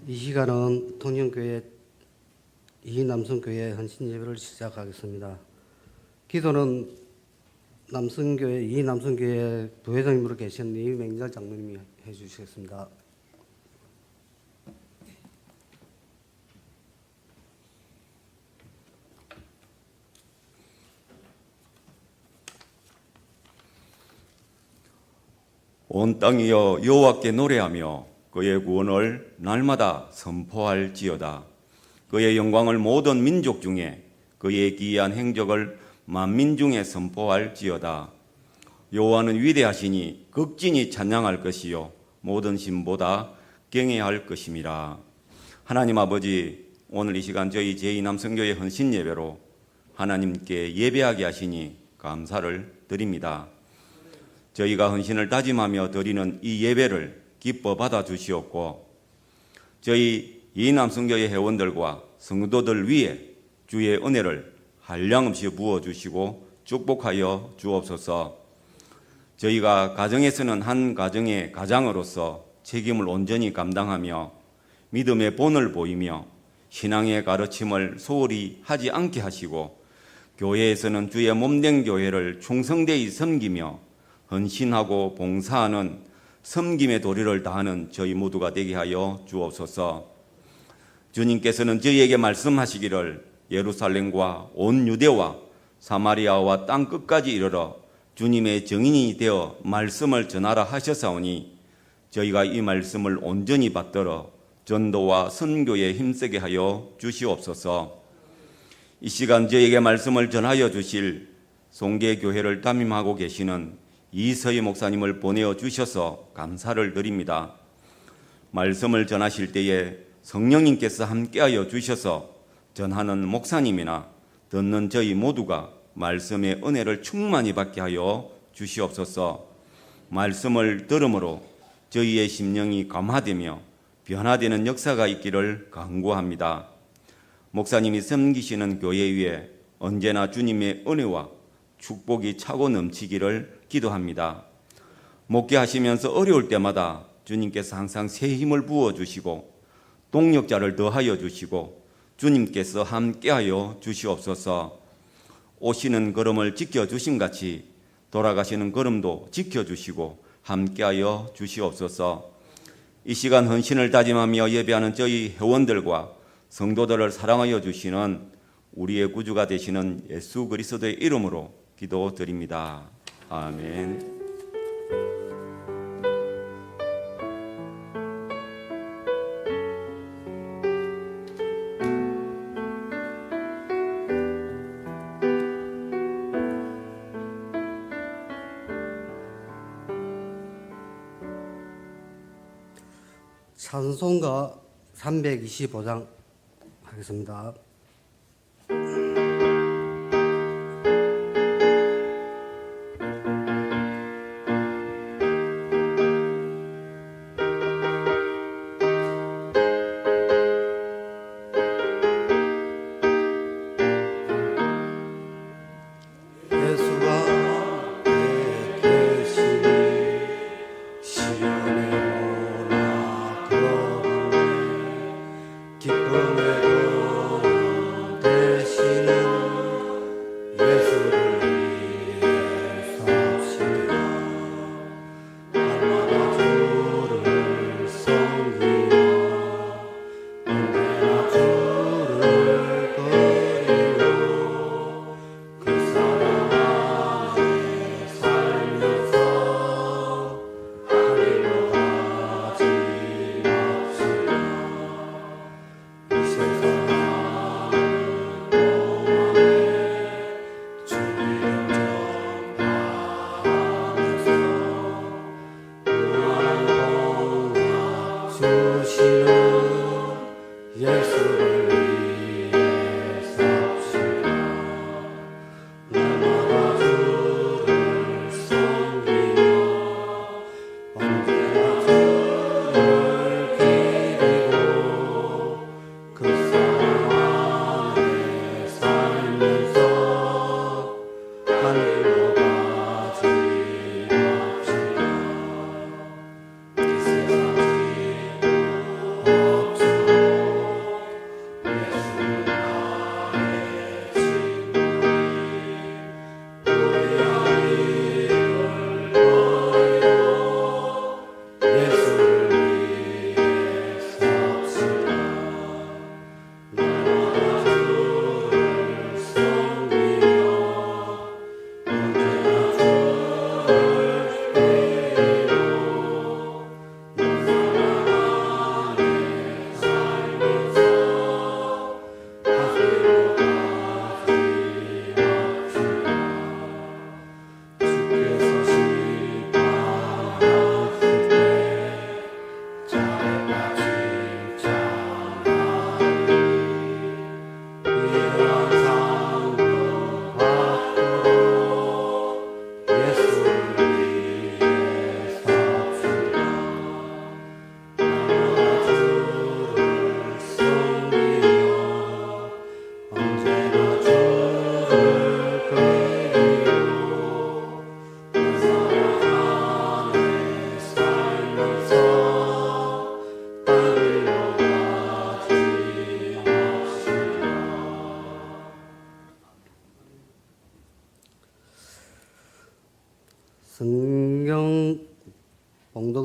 이 시간은 통영교회 이남성교회 헌신 예배를 시작하겠습니다. 기도는 남성교회 이남성교회 부회장님으로 계신 이맹절 장로님이 해주시겠습니다. 온 땅이여 여호와께 노래하며 그의 구원을 날마다 선포할지어다. 그의 영광을 모든 민족 중에 그의 기이한 행적을 만민 중에 선포할지어다. 여호와는 위대하시니 극진히 찬양할 것이요 모든 신보다 경외할 것임이라. 하나님 아버지, 오늘 이 시간 저희 제2남성교회 헌신 예배로 하나님께 예배하게 하시니 감사를 드립니다. 저희가 헌신을 다짐하며 드리는 이 예배를 기뻐 받아주시옵고, 저희 이남성교회 회원들과 성도들 위에 주의 은혜를 한량없이 부어주시고 축복하여 주옵소서. 저희가 가정에서는 한 가정의 가장으로서 책임을 온전히 감당하며 믿음의 본을 보이며 신앙의 가르침을 소홀히 하지 않게 하시고, 교회에서는 주의 몸된 교회를 충성되이 섬기며 헌신하고 봉사하는 섬김의 도리를 다하는 저희 모두가 되게 하여 주옵소서. 주님께서는 저희에게 말씀하시기를 예루살렘과 온 유대와 사마리아와 땅 끝까지 이르러 주님의 증인이 되어 말씀을 전하라 하셨사오니, 저희가 이 말씀을 온전히 받들어 전도와 선교에 힘쓰게 하여 주시옵소서. 이 시간 저희에게 말씀을 전하여 주실 송계교회를 담임하고 계시는 이서희 목사님을 보내어 주셔서 감사를 드립니다. 말씀을 전하실 때에 성령님께서 함께하여 주셔서 전하는 목사님이나 듣는 저희 모두가 말씀의 은혜를 충만히 받게 하여 주시옵소서. 말씀을 들음으로 저희의 심령이 감화되며 변화되는 역사가 있기를 간구합니다. 목사님이 섬기시는 교회 위에 언제나 주님의 은혜와 축복이 차고 넘치기를 기도합니다. 목회하시면서 어려울 때마다 주님께서 항상 새 힘을 부어주시고 동력자를 더하여 주시고 주님께서 함께하여 주시옵소서. 오시는 걸음을 지켜주신 같이 돌아가시는 걸음도 지켜주시고 함께하여 주시옵소서. 이 시간 헌신을 다짐하며 예배하는 저희 회원들과 성도들을 사랑하여 주시는 우리의 구주가 되시는 예수 그리스도의 이름으로 기도드립니다. 아멘. 찬송가 325장 하겠습니다. 기쁨의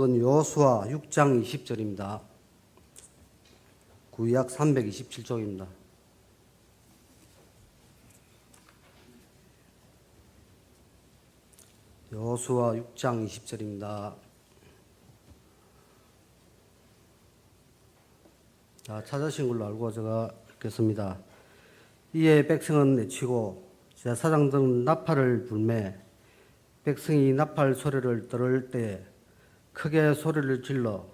제목은 여호수아 6장 20절입니다. 구약 327쪽입니다. 여호수아 6장 20절입니다. 자, 찾으신 걸로 알고 제가 읽겠습니다. 이에 백성은 내치고 제사장들은 나팔을 불매 백성이 나팔 소리를 들을 때 크게 소리를 질러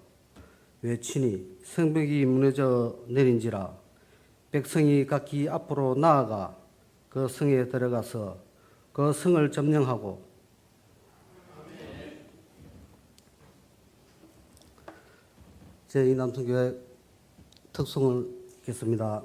외치니 성벽이 무너져 내린지라. 백성이 각기 앞으로 나아가 그 성에 들어가서 그 성을 점령하고 제2남성교회 특송을 읽겠습니다.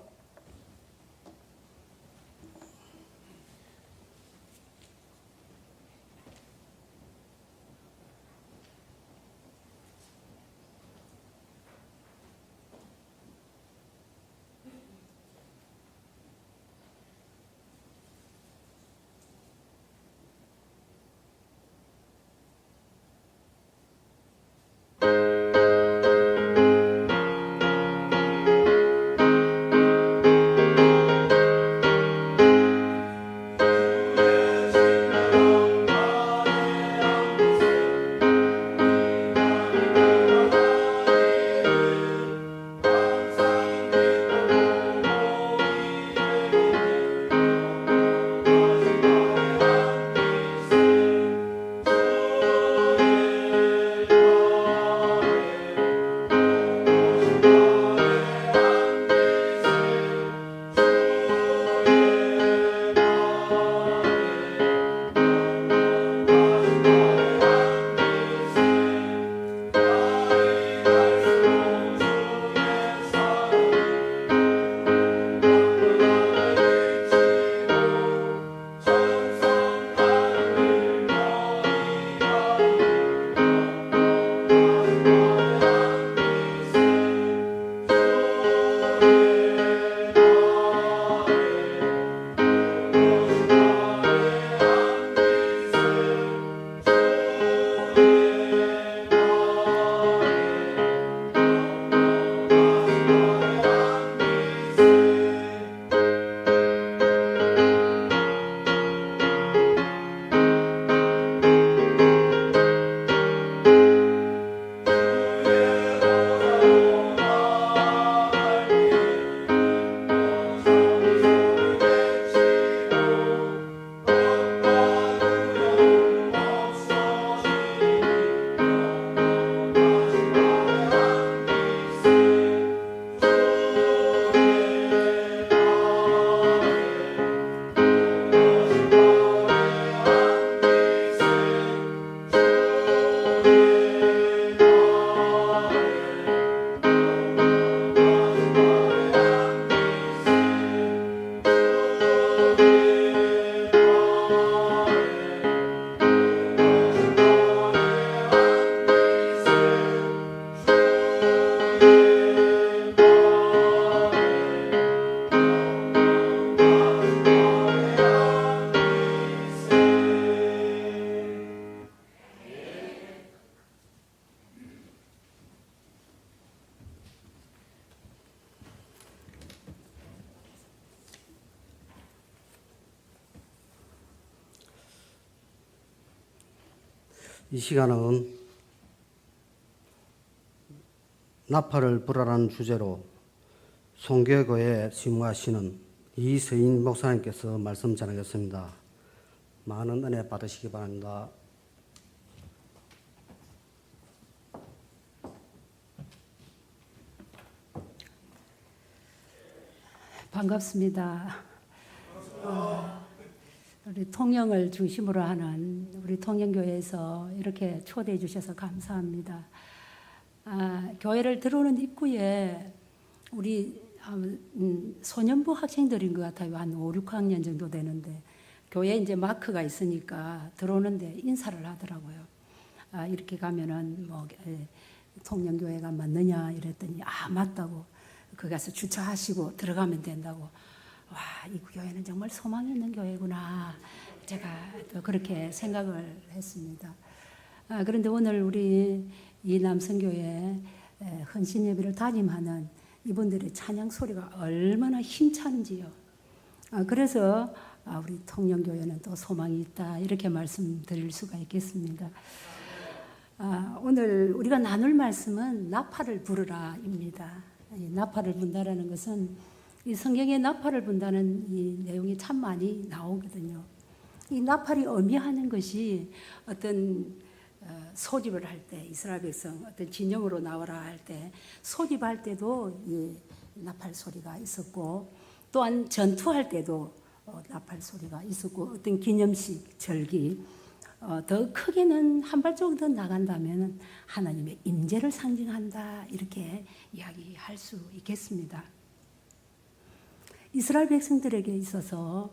이 시간은 나팔을 불어라는 주제로 송교회에 심무하시는 이서인 목사님께서 말씀 전하겠습니다. 많은 은혜 받으시기 바랍니다. 반갑습니다. 우리 통영을 중심으로 하는 우리 통영교회에서 이렇게 초대해 주셔서 감사합니다. 교회를 들어오는 입구에 우리 소년부 학생들인 것 같아요. 한 5, 6학년 정도 되는데 교회 이제 마크가 있으니까 들어오는데 인사를 하더라고요. 이렇게 가면은 통영교회가 맞느냐 이랬더니 맞다고 거기 가서 주차하시고 들어가면 된다고. 와, 이 교회는 정말 소망이 있는 교회구나. 제가 또 그렇게 생각을 했습니다. 그런데 오늘 우리 이 남성교회 헌신 예배를 다짐하는 이분들의 찬양 소리가 얼마나 힘차는지요. 그래서 우리 통영교회는 또 소망이 있다 이렇게 말씀드릴 수가 있겠습니다. 오늘 우리가 나눌 말씀은 나팔을 부르라입니다. 이 나팔을 분다라는 것은 이 성경에 나팔을 분다는 이 내용이 참 많이 나오거든요. 이 나팔이 의미하는 것이 어떤 소집을 할 때 이스라엘 백성 어떤 진영으로 나와라 할 때 소집할 때도 이 나팔 소리가 있었고 또한 전투할 때도 나팔 소리가 있었고 어떤 기념식 절기 더 크게는 한 발자국 더 나간다면 하나님의 임재를 상징한다 이렇게 이야기할 수 있겠습니다. 이스라엘 백성들에게 있어서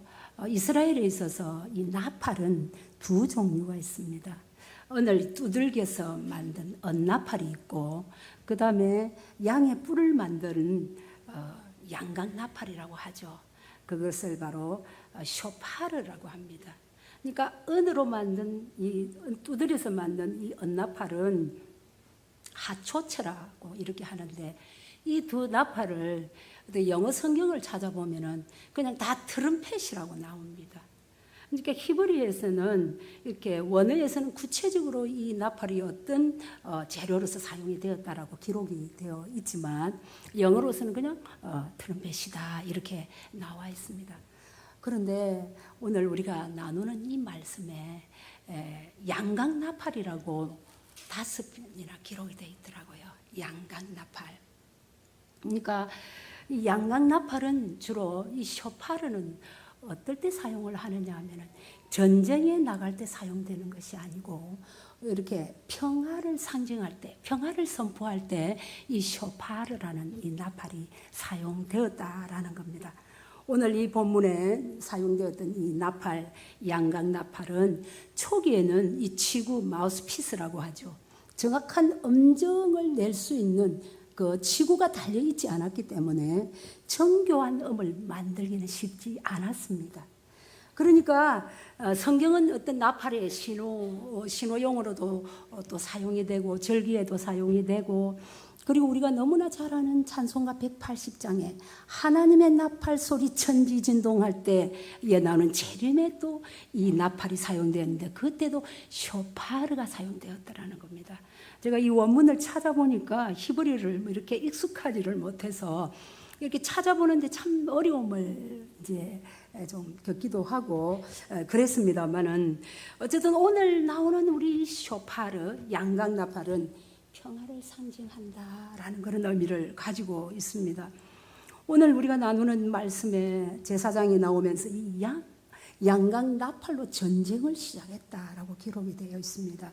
이스라엘에 있어서 이 나팔은 두 종류가 있습니다. 언을 두들겨서 만든 언나팔이 있고 그 다음에 양의 뿔을 만드는 양각나팔이라고 하죠. 그것을 바로 쇼파르라고 합니다. 그러니까 은으로 만든 이 두드려서 만든 이 언나팔은 하초체라고 이렇게 하는데 이 두 나팔을 영어 성경을 찾아보면은 그냥 다 트럼펫이라고 나옵니다. 그러니까 히브리에서는 이렇게 원어에서는 구체적으로 이 나팔이 어떤 재료로서 사용이 되었다라고 기록이 되어 있지만 영어로서는 그냥 트럼펫이다 이렇게 나와 있습니다. 그런데 오늘 우리가 나누는 이 말씀에 양각나팔이라고 5번이나 기록이 되어 있더라고요. 양각나팔. 그러니까 이 양각나팔은 주로 이 쇼파르는 어떨 때 사용을 하느냐 하면은 전쟁에 나갈 때 사용되는 것이 아니고 이렇게 평화를 상징할 때, 평화를 선포할 때 이 쇼파르라는 이 나팔이 사용되었다라는 겁니다. 오늘 이 본문에 사용되었던 이 나팔, 양각 나팔은 초기에는 이 치구 마우스피스라고 하죠. 정확한 음정을 낼 수 있는 그 치구가 달려있지 않았기 때문에 정교한 음을 만들기는 쉽지 않았습니다. 그러니까 성경은 어떤 나팔의 신호용으로도 또 사용이 되고 절기에도 사용이 되고 그리고 우리가 너무나 잘 아는 찬송가 180장에 하나님의 나팔 소리 천지 진동할 때에 나오는 재림에 또 이 나팔이 사용되었는데 그때도 쇼파르가 사용되었다라는 겁니다. 제가 이 원문을 찾아보니까 히브리를 이렇게 익숙하지를 못해서 이렇게 찾아보는데 참 어려움을 이제 좀 겪기도 하고 그랬습니다만은 어쨌든 오늘 나오는 우리 쇼파르 양각 나팔은 평화를 상징한다라는 그런 의미를 가지고 있습니다. 오늘 우리가 나누는 말씀에 제사장이 나오면서 이 양각 나팔로 전쟁을 시작했다라고 기록이 되어 있습니다.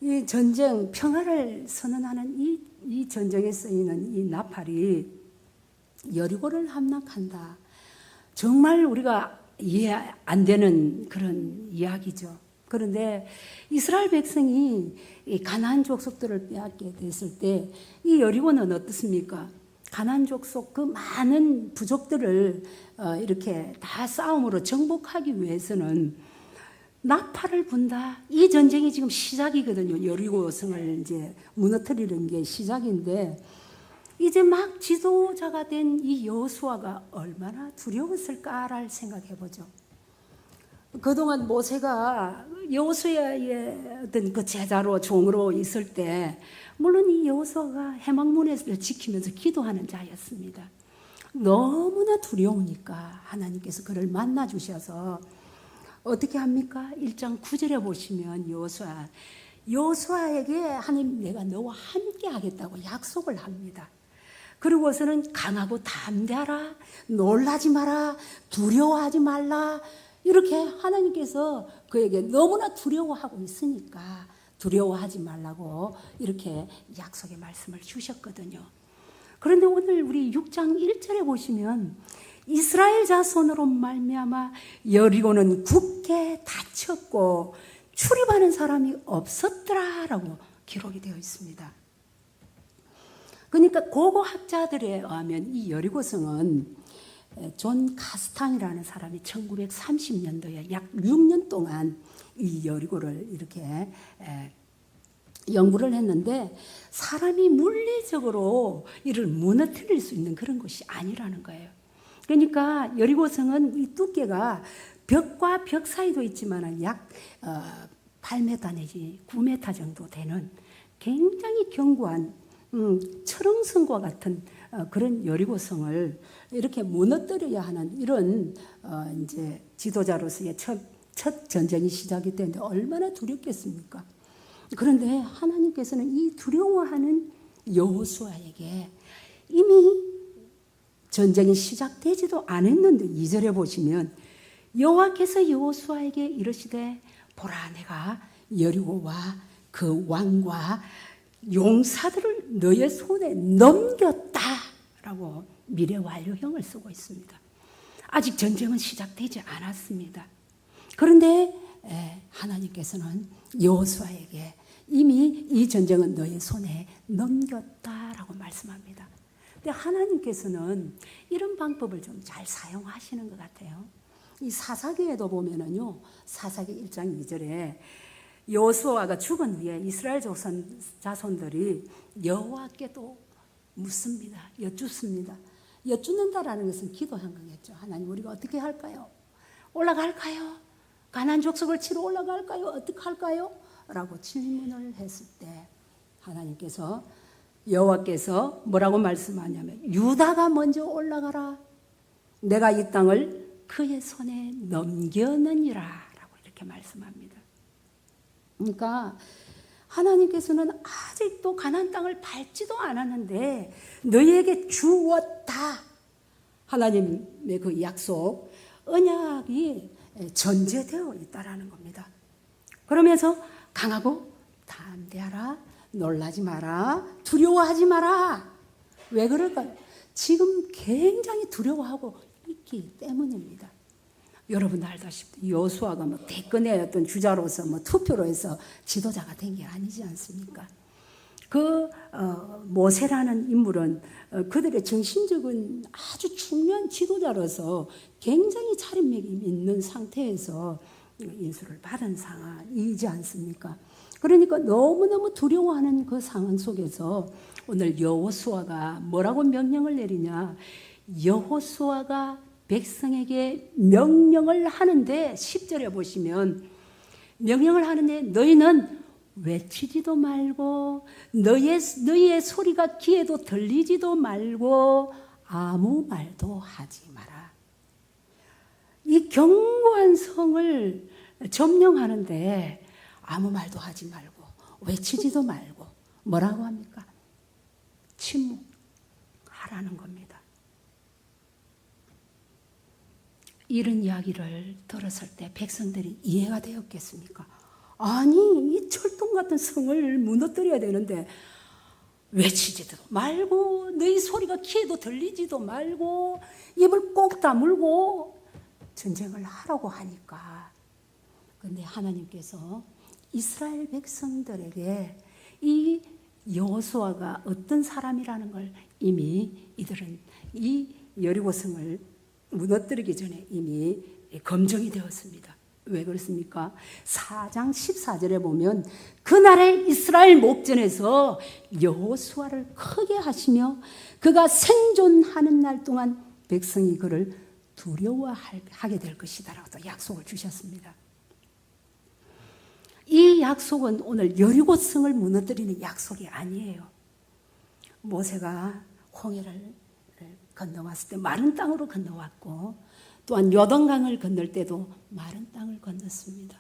이 전쟁, 평화를 선언하는 이 전쟁에 쓰이는 이 나팔이 여리고를 함락한다. 정말 우리가 이해 안 되는 그런 이야기죠. 그런데 이스라엘 백성이 이 가나안 족속들을 빼앗게 됐을 때 이 여리고는 어떻습니까? 가나안 족속 그 많은 부족들을 이렇게 다 싸움으로 정복하기 위해서는 나팔을 분다. 이 전쟁이 지금 시작이거든요. 여리고성을 이제 무너뜨리는 게 시작인데 이제 막 지도자가 된 이 여호수아가 얼마나 두려웠을까를 생각해 보죠. 그동안 모세가 여호수아의 어떤 그 제자로 종으로 있을 때 물론 이 여호수아가 해막문을 지키면서 기도하는 자였습니다. 너무나 두려우니까 하나님께서 그를 만나 주셔서 어떻게 합니까? 1장 9절에 보시면 여호수아에게 하나님 내가 너와 함께 하겠다고 약속을 합니다. 그리고서는 강하고 담대하라, 놀라지 마라, 두려워하지 말라 이렇게 하나님께서 그에게 너무나 두려워하고 있으니까 두려워하지 말라고 이렇게 약속의 말씀을 주셨거든요. 그런데 오늘 우리 6장 1절에 보시면 이스라엘 자손으로 말미암아 여리고는 굳게 닫혔고 출입하는 사람이 없었더라라고 기록이 되어 있습니다. 그러니까 고고학자들에 의하면 이 여리고성은 존 가스탕이라는 사람이 1930년도에 약 6년 동안 이 여리고를 이렇게 연구를 했는데 사람이 물리적으로 이를 무너뜨릴 수 있는 그런 것이 아니라는 거예요. 그러니까 여리고성은 이 두께가 벽과 벽 사이도 있지만 약 8m 내지 9m 정도 되는 굉장히 견고한 철옹성과 같은 그런 여리고성을 이렇게 무너뜨려야 하는 이런 이제 지도자로서의 첫 전쟁이 시작이 되는데 얼마나 두렵겠습니까? 그런데 하나님께서는 이 두려워하는 여호수아에게 이미 전쟁이 시작되지도 않았는데 2절에 보시면 여호와께서 여호수아에게 이르시되 보라 내가 여리고와 그 왕과 용사들을 너의 손에 넘겼다라고 미래 완료형을 쓰고 있습니다. 아직 전쟁은 시작되지 않았습니다. 그런데 하나님께서는 여호수아에게 이미 이 전쟁은 너의 손에 넘겼다라고 말씀합니다. 근데 하나님께서는 이런 방법을 좀 잘 사용하시는 것 같아요. 이 사사기에도 보면은요, 사사기 1장 2절에 여호수아가 죽은 후에 이스라엘 자손들이 여호와께도 묻습니다. 여쭙습니다. 여쭙는다라는 것은 기도 행동이었죠. 하나님 우리가 어떻게 할까요? 올라갈까요? 가나안 족속을 치러 올라갈까요? 어떻게 할까요? 라고 질문을 했을 때 하나님께서 여호와께서 뭐라고 말씀하냐면 유다가 먼저 올라가라. 내가 이 땅을 그의 손에 넘겼느니라 라고 이렇게 말씀합니다. 그러니까 하나님께서는 아직도 가나안 땅을 밟지도 않았는데 너희에게 주었다. 하나님의 그 약속, 언약이 전제되어 있다라는 겁니다. 그러면서 강하고 담대하라, 놀라지 마라, 두려워하지 마라. 왜 그럴까요? 지금 굉장히 두려워하고 있기 때문입니다. 여러분 알다시피 여호수아가 뭐 대권의 어떤 주자로서 뭐 투표로 해서 지도자가 된 게 아니지 않습니까? 그 모세라는 인물은 그들의 정신적인 아주 중요한 지도자로서 굉장히 차림맥이 있는 상태에서 인수를 받은 상황이지 않습니까? 그러니까 너무너무 두려워하는 그 상황 속에서 오늘 여호수아가 뭐라고 명령을 내리냐? 여호수아가 백성에게 명령을 하는데 10절에 보시면 명령을 하는데 너희는 외치지도 말고 너희의 소리가 귀에도 들리지도 말고 아무 말도 하지 마라. 이 견고한 성을 점령하는데 아무 말도 하지 말고 외치지도 말고 뭐라고 합니까? 침묵하라는 겁니다. 이런 이야기를 들었을 때 백성들이 이해가 되었겠습니까? 아니 이 철동 같은 성을 무너뜨려야 되는데 외치지도 말고 너희 소리가 귀에도 들리지도 말고 입을 꼭 다물고 전쟁을 하라고 하니까 그런데 하나님께서 이스라엘 백성들에게 이 여호수아가 어떤 사람이라는 걸 이미 이들은 이 여리고성을 무너뜨리기 전에 이미 검증이 되었습니다. 왜 그렇습니까? 4장 14절에 보면 그날에 이스라엘 목전에서 여호수아를 크게 하시며 그가 생존하는 날 동안 백성이 그를 두려워하게 될 것이다라고 또 약속을 주셨습니다. 이 약속은 오늘 여리고성을 무너뜨리는 약속이 아니에요. 모세가 홍해를 건너왔을 때 마른 땅으로 건너왔고 또한 요단강을 건널 때도 마른 땅을 건넜습니다.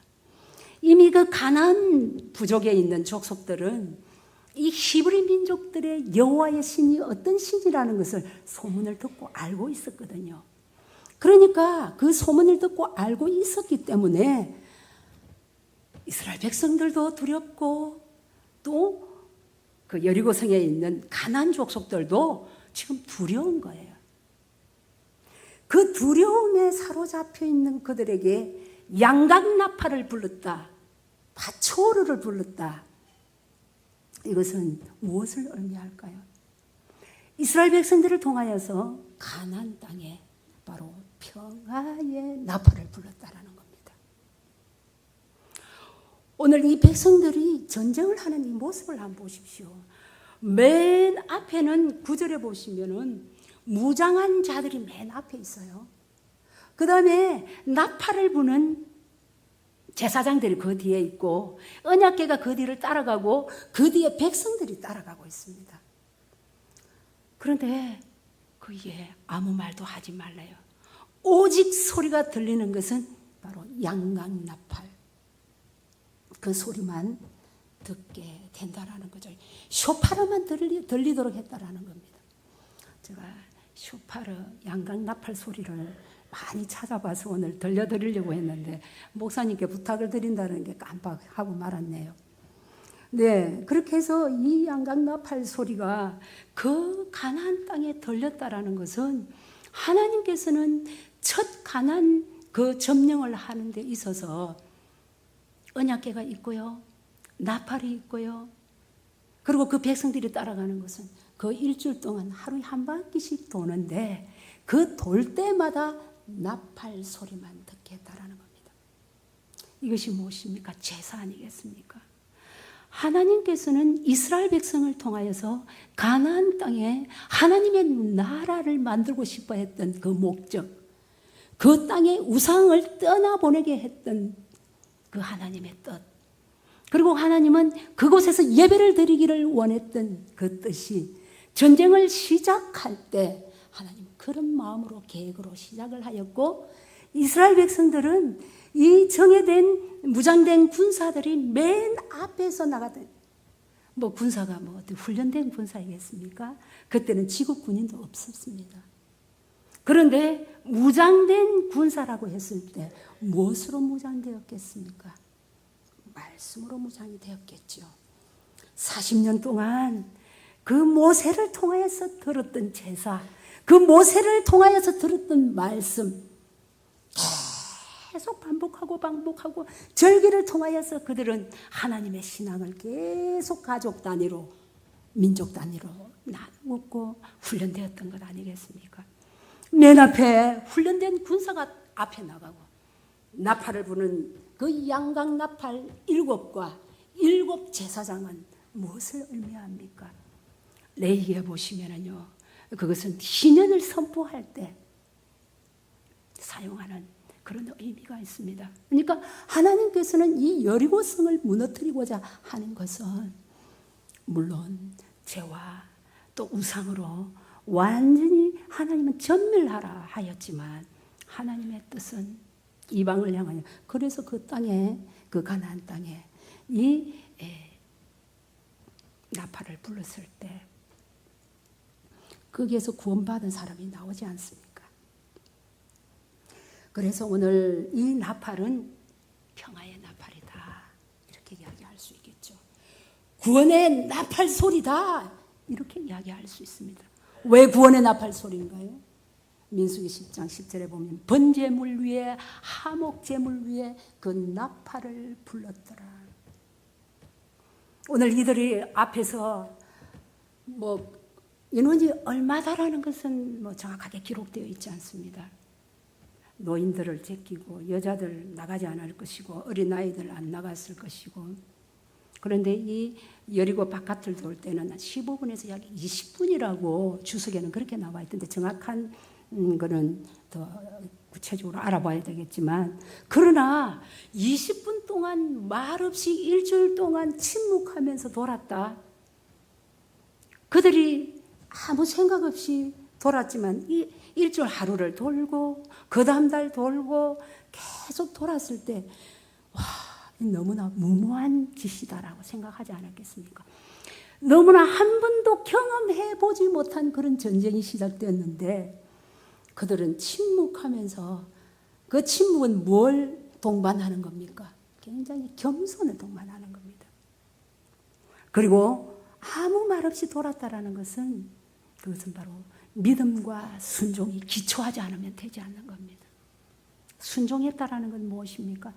이미 그 가나안 부족에 있는 족속들은 이 히브리 민족들의 여호와의 신이 어떤 신이라는 것을 소문을 듣고 알고 있었거든요. 그러니까 그 소문을 듣고 알고 있었기 때문에 이스라엘 백성들도 두렵고 또 그 여리고성에 있는 가나안 족속들도 지금 두려운 거예요. 그 두려움에 사로잡혀 있는 그들에게 양각나팔을 불렀다. 파초르를 불렀다. 이것은 무엇을 의미할까요? 이스라엘 백성들을 통하여서 가나안 땅에 바로 평화의 나팔을 불렀다라는 겁니다. 오늘 이 백성들이 전쟁을 하는 이 모습을 한번 보십시오. 맨 앞에는 9절에 보시면은 무장한 자들이 맨 앞에 있어요. 그 다음에 나팔을 부는 제사장들이 그 뒤에 있고 언약궤가 그 뒤를 따라가고 그 뒤에 백성들이 따라가고 있습니다. 그런데 그에 아무 말도 하지 말라요. 오직 소리가 들리는 것은 바로 양강나팔. 그 소리만 듣게 된다라는 거죠. 쇼파르만 들리도록 했다라는 겁니다. 제가 쇼파르 양강나팔 소리를 많이 찾아봐서 오늘 들려드리려고 했는데 목사님께 부탁을 드린다는 게 깜빡하고 말았네요. 네, 그렇게 해서 이 양강나팔 소리가 그 가나안 땅에 들렸다라는 것은 하나님께서는 첫 가나안 그 점령을 하는 데 있어서 언약궤가 있고요, 나팔이 있고요, 그리고 그 백성들이 따라가는 것은 그 일주일 동안 하루에 한 바퀴씩 도는데 그 돌 때마다 나팔 소리만 듣게 했다라는 겁니다. 이것이 무엇입니까? 제사 아니겠습니까? 하나님께서는 이스라엘 백성을 통하여서 가나안 땅에 하나님의 나라를 만들고 싶어 했던 그 목적, 그 땅에 우상을 떠나보내게 했던 그 하나님의 뜻, 그리고 하나님은 그곳에서 예배를 드리기를 원했던 그 뜻이 전쟁을 시작할 때 하나님 그런 마음으로 계획으로 시작을 하였고, 이스라엘 백성들은 이 정예된 무장된 군사들이 맨 앞에서 나가던, 뭐 군사가 뭐 어떤 훈련된 군사이겠습니까? 그때는 지국 군인도 없었습니다. 그런데 무장된 군사라고 했을 때 무엇으로 무장되었겠습니까? 말씀으로 무장이 되었겠죠. 40년 동안 그 모세를 통하여서 들었던 제사, 그 모세를 통하여서 들었던 말씀 계속 반복하고 절기를 통하여서 그들은 하나님의 신앙을 계속 가족 단위로, 민족 단위로 나누고 훈련되었던 것 아니겠습니까? 맨 앞에 훈련된 군사가 앞에 나가고 나팔을 부는 그 양강 나팔 7과 7 제사장은 무엇을 의미합니까? 레위기에 보시면은요, 그것은 신년을 선포할 때 사용하는 그런 의미가 있습니다. 그러니까 하나님께서는 이 여리고성을 무너뜨리고자 하는 것은 물론 죄와 또 우상으로 완전히 하나님은 전멸하라 하였지만 하나님의 뜻은 이방을 향하여, 그래서 그 땅에, 그 가나안 땅에 이 나팔을 불렀을 때 거기에서 구원받은 사람이 나오지 않습니까? 그래서 오늘 이 나팔은 평화의 나팔이다, 이렇게 이야기할 수 있겠죠. 구원의 나팔 소리다, 이렇게 이야기할 수 있습니다. 왜 구원의 나팔 소리인가요? 민수기 10장 10절에 보면 번제물 위에 하목제물 위에 그 나팔을 불렀더라. 오늘 이들이 앞에서 뭐 인원이 얼마다라는 것은 뭐 정확하게 기록되어 있지 않습니다. 노인들을 제끼고 여자들 나가지 않을 것이고 어린아이들 안 나갔을 것이고, 그런데 이 여리고 바깥을 돌 때는 15분에서 약 20분이라고 주석에는 그렇게 나와 있던데 정확한 거는 더 구체적으로 알아봐야 되겠지만, 그러나 20분 동안 말없이 일주일 동안 침묵하면서 돌았다. 그들이 아무 생각 없이 돌았지만 이 일주일 하루를 돌고 그 다음 달 돌고 계속 돌았을 때 와, 너무나 무모한 짓이다라고 생각하지 않았겠습니까? 너무나 한 번도 경험해보지 못한 그런 전쟁이 시작되었는데 그들은 침묵하면서, 그 침묵은 뭘 동반하는 겁니까? 굉장히 겸손을 동반하는 겁니다. 그리고 아무 말 없이 돌았다라는 것은, 그것은 바로 믿음과 순종이 기초하지 않으면 되지 않는 겁니다. 순종했다라는 건 무엇입니까?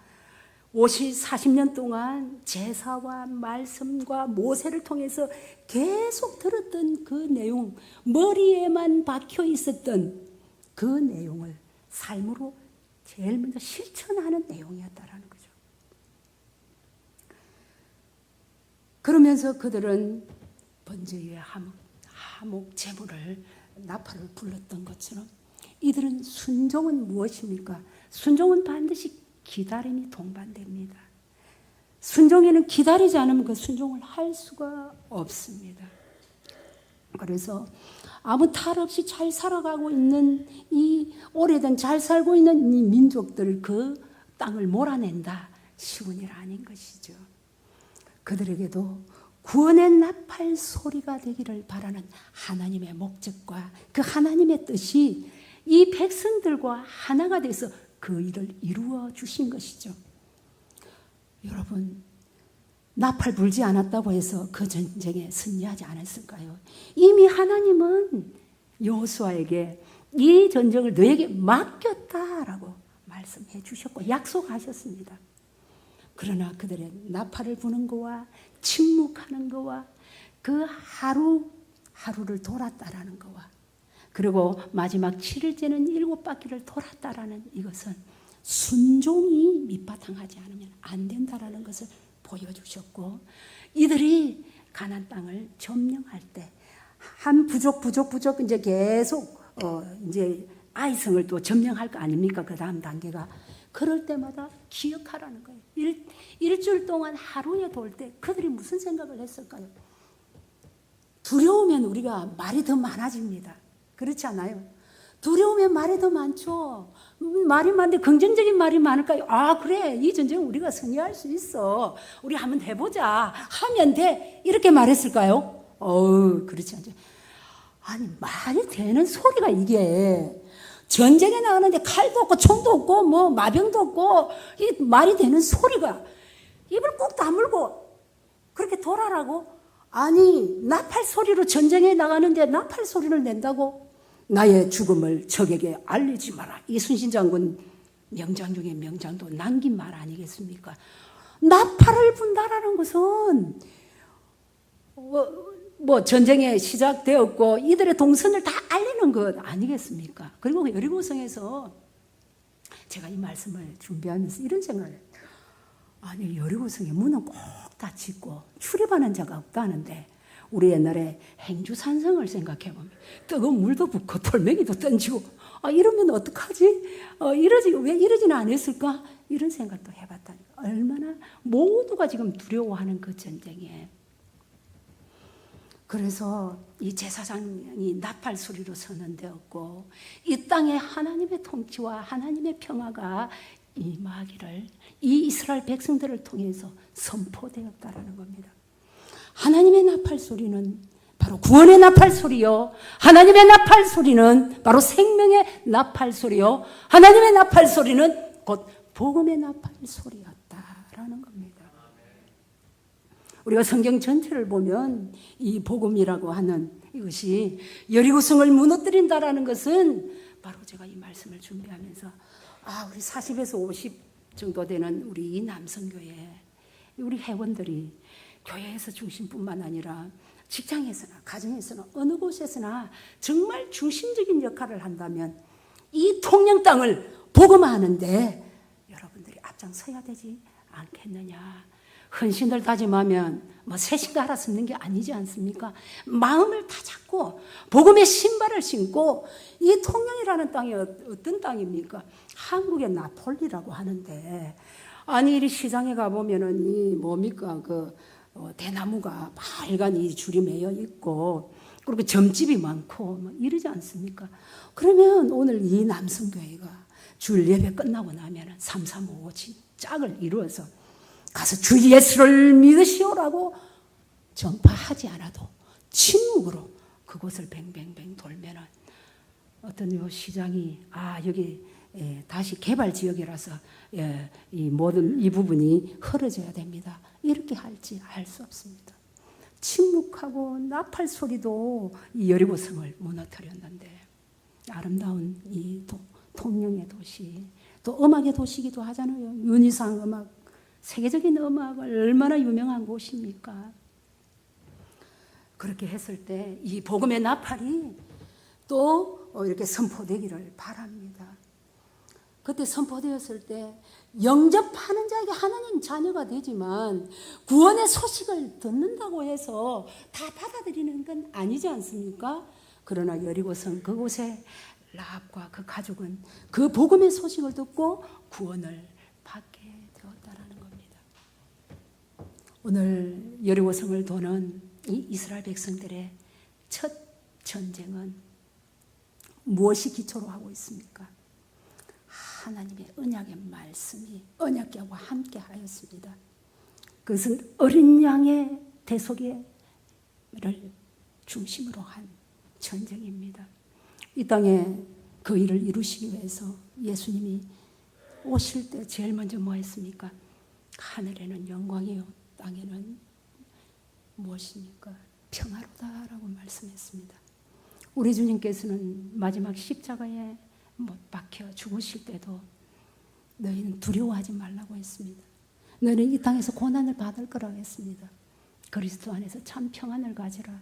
40년 동안 제사와 말씀과 모세를 통해서 계속 들었던 그 내용, 머리에만 박혀 있었던 그 내용을 삶으로 제일 먼저 실천하는 내용이었다라는 거죠. 그러면서 그들은 번제의 하목 제물을 나팔을 불렀던 것처럼 이들은 순종은 무엇입니까? 순종은 반드시 기다림이 동반됩니다. 순종에는 기다리지 않으면 그 순종을 할 수가 없습니다. 그래서 아무 탈 없이 잘 살아가고 있는 이 오래된 잘 살고 있는 이 민족들 그 땅을 몰아낸다 쉬운 일 아닌 것이죠. 그들에게도 구원의 나팔 소리가 되기를 바라는 하나님의 목적과 그 하나님의 뜻이 이 백성들과 하나가 돼서 그 일을 이루어 주신 것이죠. 여러분, 나팔 불지 않았다고 해서 그 전쟁에 승리하지 않았을까요? 이미 하나님은 여호수아에게 이 전쟁을 너에게 맡겼다라고 말씀해 주셨고 약속하셨습니다. 그러나 그들의 나팔을 부는 거와 침묵하는 거와 그 하루를 돌았다라는 거와 그리고 마지막 7일째는 7바퀴를 돌았다라는 이것은 순종이 밑바탕하지 않으면 안 된다라는 것을 보여주셨고 이들이 가나안 땅을 점령할 때 한 부족 이제 계속 이제 아이성을 또 점령할 거 아닙니까? 그 다음 단계가 그럴 때마다 기억하라는 거예요. 일주일 동안 하루에 돌 때 그들이 무슨 생각을 했을까요? 두려우면 우리가 말이 더 많아집니다. 그렇지 않아요? 두려우면 말이 더 많죠. 말이 많은데 긍정적인 말이 많을까요? 아 그래 이 전쟁 우리가 승리할 수 있어. 우리 한번 해보자. 하면 돼. 이렇게 말했을까요? 그렇지 않죠. 아니 말이 되는 소리가 이게 전쟁에 나가는데 칼도 없고 총도 없고 뭐 마병도 없고 이 말이 되는 소리가 입을 꾹 다물고 그렇게 돌아라고? 아니 나팔 소리로 전쟁에 나가는데 나팔 소리를 낸다고? 나의 죽음을 적에게 알리지 마라. 이순신 장군 명장 중에 명장도 남긴 말 아니겠습니까? 나팔을 분다라는 것은 뭐 전쟁에 시작되었고 이들의 동선을 다 알리는 것 아니겠습니까? 그리고 여리고성에서 제가 이 말씀을 준비하면서 이런 생각을 해요. 아니 여리고성의 문은 꼭 다 짓고 출입하는 자가 없다는데 우리 옛날에 행주산성을 생각해 보면 뜨거운 물도 붓고 돌멩이도 던지고 이러면 어떡하지? 왜 이러지는 않았을까? 이런 생각도 해봤다니까. 얼마나 모두가 지금 두려워하는 그 전쟁에 그래서 이 제사장이 나팔 소리로 선언되었고 이 땅에 하나님의 통치와 하나님의 평화가 임하기를 이 이스라엘 백성들을 통해서 선포되었다라는 겁니다. 하나님의 나팔 소리는 바로 구원의 나팔 소리요. 하나님의 나팔 소리는 바로 생명의 나팔 소리요. 하나님의 나팔 소리는 곧 복음의 나팔 소리였다라는 겁니다. 우리가 성경 전체를 보면 이 복음이라고 하는 이것이 여리고성을 무너뜨린다라는 것은 바로 제가 이 말씀을 준비하면서 우리 40에서 50 정도 되는 우리 이 남성교회 우리 회원들이 교회에서 중심뿐만 아니라 직장에서나 가정에서나 어느 곳에서나 정말 중심적인 역할을 한다면 이 통영 땅을 복음화하는데 여러분들이 앞장서야 되지 않겠느냐. 헌신을 다짐하면 새신가 하나 쓰는 게 아니지 않습니까? 마음을 다 잡고 복음의 신발을 신고 이 통영이라는 땅이 어떤 땅입니까? 한국의 나폴리라고 하는데 아니 이 시장에 가보면은 이 뭡니까 대나무가 빨간 이 줄이 매여 있고 그리고 점집이 많고 이러지 않습니까? 그러면 오늘 이 남성교회가 주일 예배 끝나고 나면은 3355 짝을 이루어서 가서 주 예수를 믿으시오라고 전파하지 않아도 침묵으로 그곳을 뱅뱅뱅 돌면은 어떤 요 시장이 여기 다시 개발 지역이라서 이 모든 이 부분이 흐려져야 됩니다. 이렇게 할지 알 수 없습니다. 침묵하고 나팔 소리도 이 여리고성을 무너뜨렸는데 아름다운 이 통영의 도시 또 음악의 도시이기도 하잖아요. 윤희상 음악 세계적인 음악을 얼마나 유명한 곳입니까? 그렇게 했을 때 이 복음의 나팔이 또 이렇게 선포되기를 바랍니다. 그때 선포되었을 때 영접하는 자에게 하나님 자녀가 되지만 구원의 소식을 듣는다고 해서 다 받아들이는 건 아니지 않습니까? 그러나 여리고성 그곳에 라합과 그 가족은 그 복음의 소식을 듣고 구원을 받게 되었다라는 겁니다. 오늘 여리고성을 도는 이 이스라엘 백성들의 첫 전쟁은 무엇이 기초로 하고 있습니까? 하나님의 언약의 말씀이 언약궤와 함께 하였습니다. 그것은 어린 양의 대속를 중심으로 한 전쟁입니다. 이 땅에 그 일을 이루시기 위해서 예수님이 오실 때 제일 먼저 뭐 했습니까? 하늘에는 영광이요 땅에는 무엇입니까? 평화로다라고 말씀했습니다. 우리 주님께서는 마지막 십자가에 못 박혀 죽으실 때도 너희는 두려워하지 말라고 했습니다. 너희는 이 땅에서 고난을 받을 거라고 했습니다. 그리스도 안에서 참 평안을 가지라.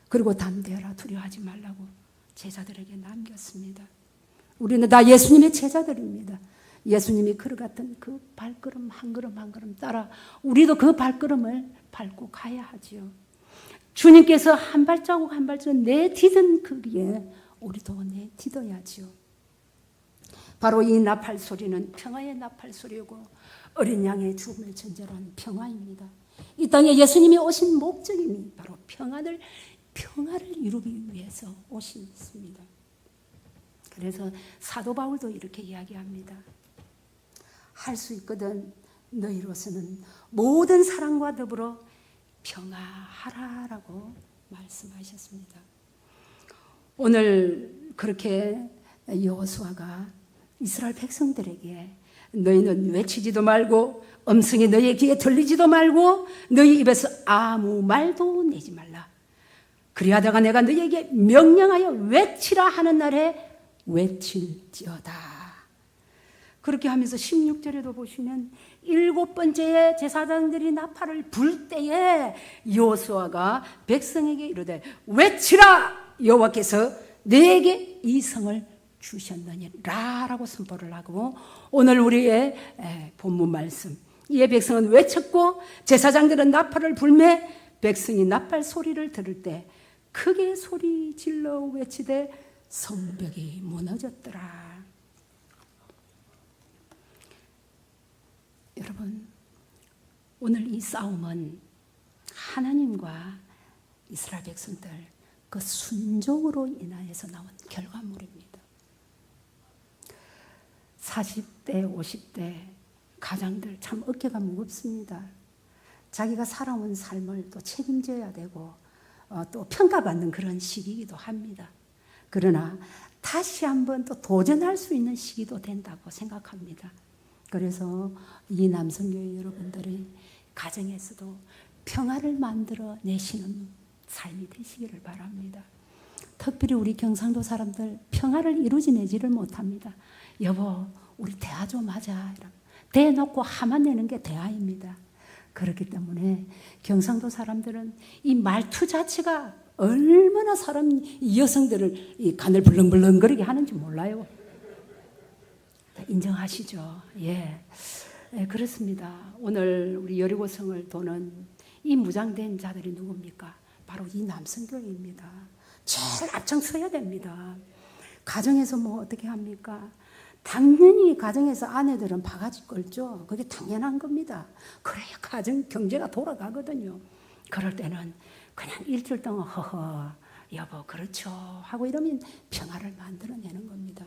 그리고 담대하라. 두려워하지 말라고 제자들에게 남겼습니다. 우리는 다 예수님의 제자들입니다. 예수님이 걸어갔던 그 발걸음 한 걸음 한 걸음 따라 우리도 그 발걸음을 밟고 가야 하지요. 주님께서 한 발자국 한 발자국 내디딘 그 위에 우리도 내디뎌야지요. 바로 이 나팔 소리는 평화의 나팔 소리고 어린 양의 죽음을 전제로 한 평화입니다. 이 땅에 예수님이 오신 목적이 바로 평화를 이루기 위해서 오셨습니다. 그래서 사도 바울도 이렇게 이야기합니다. 할 수 있거든 너희로서는 모든 사랑과 더불어 평화하라라고 말씀하셨습니다. 오늘 그렇게 여호수아가 이스라엘 백성들에게 너희는 외치지도 말고 음성이 너희의 귀에 들리지도 말고 너희 입에서 아무 말도 내지 말라. 그리하다가 내가 너희에게 명령하여 외치라 하는 날에 외칠지어다. 그렇게 하면서 16절에도 보시면 7번째 제사장들이 나팔을 불 때에 여호수아가 백성에게 이르되 외치라 여호와께서 너에게 이 성을 주셨느니라 라고 선포를 하고 오늘 우리의 본문 말씀 이에 백성은 외쳤고 제사장들은 나팔을 불매 백성이 나팔 소리를 들을 때 크게 소리 질러 외치되 성벽이 무너졌더라. 여러분 오늘 이 싸움은 하나님과 이스라엘 백성들 그 순종으로 인하여서 나온 결과물입니다. 40대 50대 가장들 참 어깨가 무겁습니다. 자기가 살아온 삶을 또 책임져야 되고 또 평가받는 그런 시기이기도 합니다. 그러나 다시 한번 또 도전할 수 있는 시기도 된다고 생각합니다. 그래서 이 남성교회 여러분들이 가정에서도 평화를 만들어 내시는 삶이 되시기를 바랍니다. 특별히 우리 경상도 사람들 평화를 이루어내지를 못합니다. 여보 우리 대화 좀 하자. 대놓고 화만 내는 게 대화입니다. 그렇기 때문에 경상도 사람들은 이 말투 자체가 얼마나 이 여성들을 이 간을 불렁불렁거리게 하는지 몰라요. 인정하시죠? 예, 그렇습니다. 오늘 우리 여리고성을 도는 이 무장된 자들이 누굽니까? 바로 이 남성교회입니다. 제일 앞장서야 됩니다. 가정에서 뭐 어떻게 합니까? 당연히 가정에서 아내들은 바가지 끌죠. 그게 당연한 겁니다. 그래야 가정 경제가 돌아가거든요. 그럴 때는 그냥 일주일 동안 허허 여보 그렇죠 하고 이러면 평화를 만들어내는 겁니다.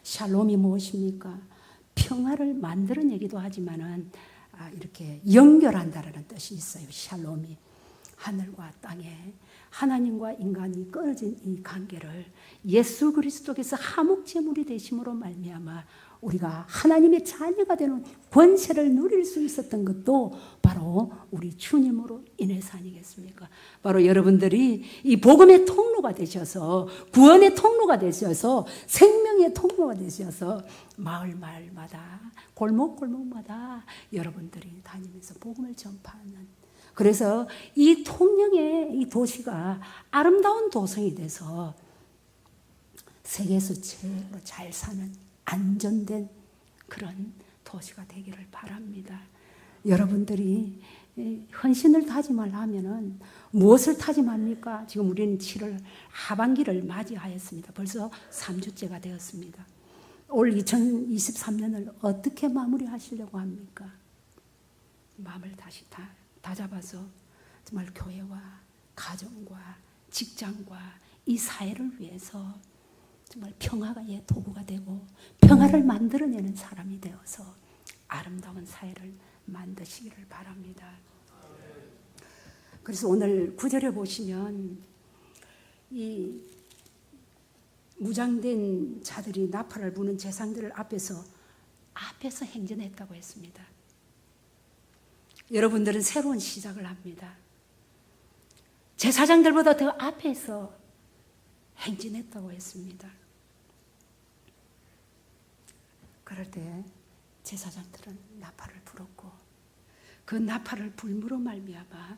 샬롬이 무엇입니까? 평화를 만들어내기도 하지만은 이렇게 연결한다라는 뜻이 있어요. 샬롬이 하늘과 땅에 하나님과 인간이 끊어진 이 관계를 예수 그리스도께서 화목제물이 되심으로 말미암아 우리가 하나님의 자녀가 되는 권세를 누릴 수 있었던 것도 바로 우리 주님으로 인해서 아니겠습니까? 바로 여러분들이 이 복음의 통로가 되셔서 구원의 통로가 되셔서 생명의 통로가 되셔서 마을마다 골목골목마다 여러분들이 다니면서 복음을 전파하는 그래서 이 통영의 이 도시가 아름다운 도성이 돼서 세계에서 제일로 잘 사는 안전된 그런 도시가 되기를 바랍니다. 여러분들이 헌신을 다짐하려면은 무엇을 다짐합니까? 지금 우리는 7월 하반기를 맞이하였습니다. 벌써 3주째가 되었습니다. 올 2023년을 어떻게 마무리하시려고 합니까? 마음을 다시 다잡아서 정말 교회와 가정과 직장과 이 사회를 위해서 정말 평화의 도구가 되고 평화를 만들어내는 사람이 되어서 아름다운 사회를 만드시기를 바랍니다. 그래서 오늘 9절에 보시면 이 무장된 자들이 나팔을 부는 제사장들 앞에서 행진했다고 했습니다. 여러분들은 새로운 시작을 합니다. 제사장들보다 더 앞에서 행진했다고 했습니다. 그럴 때 제사장들은 나팔을 불었고 그 나팔을 불므로 말미암아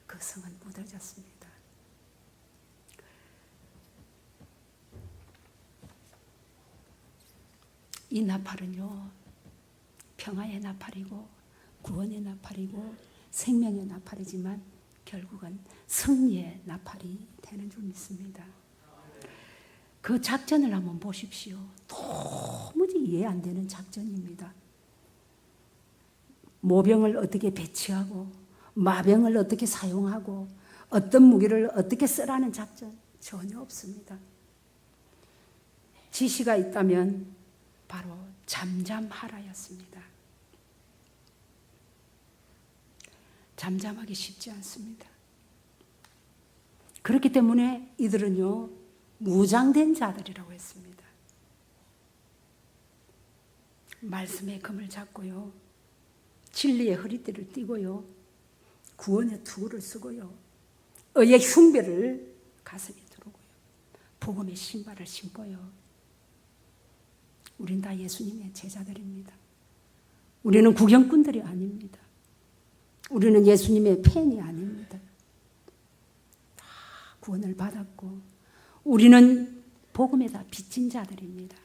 그 성은 무너졌습니다. 이 나팔은요, 평화의 나팔이고 구원의 나팔이고 생명의 나팔이지만 결국은 승리의 나팔이 되는 줄 믿습니다. 그 작전을 한번 보십시오. 도무지 이해 안 되는 작전입니다. 모병을 어떻게 배치하고 마병을 어떻게 사용하고 어떤 무기를 어떻게 쓰라는 작전 전혀 없습니다. 지시가 있다면 바로 잠잠하라였습니다. 잠잠하기 쉽지 않습니다. 그렇기 때문에 이들은요, 무장된 자들이라고 했습니다. 말씀의 금을 잡고요, 진리의 허리띠를 띠고요, 구원의 투구를 쓰고요, 의의 흉배를 가슴에 두르고요, 복음의 신발을 신고요. 우린 다 예수님의 제자들입니다. 우리는 구경꾼들이 아닙니다. 우리는 예수님의 팬이 아닙니다. 다 구원을 받았고 우리는 복음에 다 빚진 자들입니다.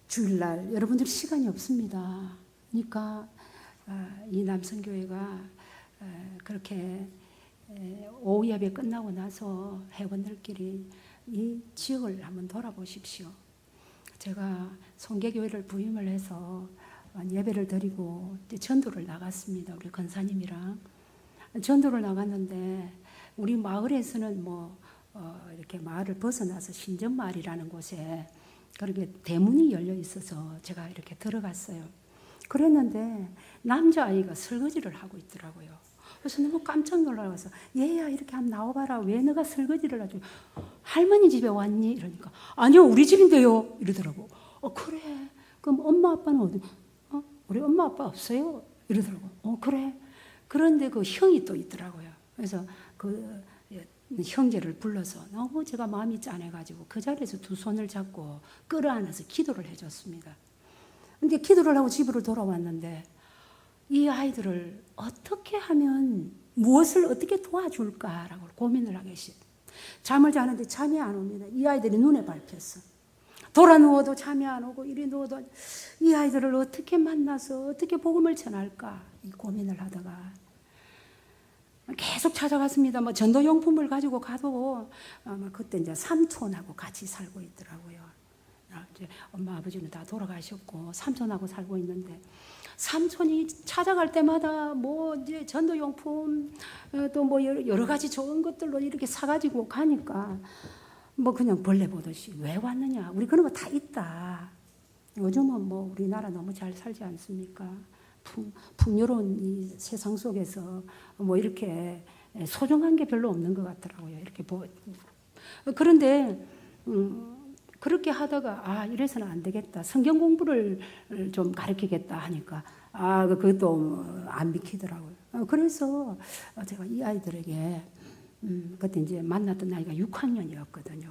주일날 여러분들 시간이 없습니다. 그러니까 이 남성교회가 그렇게 오후 예배 끝나고 나서 회원들끼리 이 지역을 한번 돌아보십시오. 제가 송계교회를 부임을 해서 예배를 드리고 전도를 나갔습니다. 우리 권사님이랑 전도를 나갔는데 우리 마을에서는 이렇게 마을을 벗어나서 신전마을이라는 곳에 그렇게 대문이 열려 있어서 제가 이렇게 들어갔어요. 그랬는데 남자아이가 설거지를 하고 있더라고요. 그래서 너무 깜짝 놀라서 얘야 이렇게 한번 나와봐라. 왜 너가 설거지를 하지? 할머니 집에 왔니? 이러니까 아니요 우리 집인데요 이러더라고. 그래. 그럼 엄마 아빠는 어디? 우리 엄마 아빠 없어요? 이러더라고. 그래. 그런데 그 형이 또 있더라고요. 그래서 그 형제를 불러서 너무 제가 마음이 짠해가지고 그 자리에서 두 손을 잡고 끌어안아서 기도를 해줬습니다. 근데 기도를 하고 집으로 돌아왔는데 이 아이들을 어떻게 하면 무엇을 어떻게 도와줄까라고 고민을 하게 했어요. 잠을 자는데 잠이 안 옵니다. 이 아이들이 눈에 밟혔어. 돌아 누워도 잠이 안 오고 이리 누워도 이 아이들을 어떻게 만나서 어떻게 복음을 전할까 이 고민을 하다가 계속 찾아갔습니다. 전도용품을 가지고 가도 그때 이제 삼촌하고 같이 살고 있더라고요. 이제 엄마 아버지는 다 돌아가셨고 삼촌하고 살고 있는데 삼촌이 찾아갈 때마다 이제 전도용품 또 여러 가지 좋은 것들로 이렇게 사가지고 가니까 그냥 벌레 보듯이 왜 왔느냐? 우리 그런 거 다 있다. 요즘은 우리나라 너무 잘 살지 않습니까? 풍요로운 이 세상 속에서 이렇게 소중한 게 별로 없는 것 같더라고요. 이렇게 그런데 그렇게 하다가 이래서는 안 되겠다. 성경 공부를 좀 가르치겠다 하니까 그것도 안 비키더라고요. 그래서 제가 이 아이들에게 그때 이제 만났던 나이가 6학년이었거든요.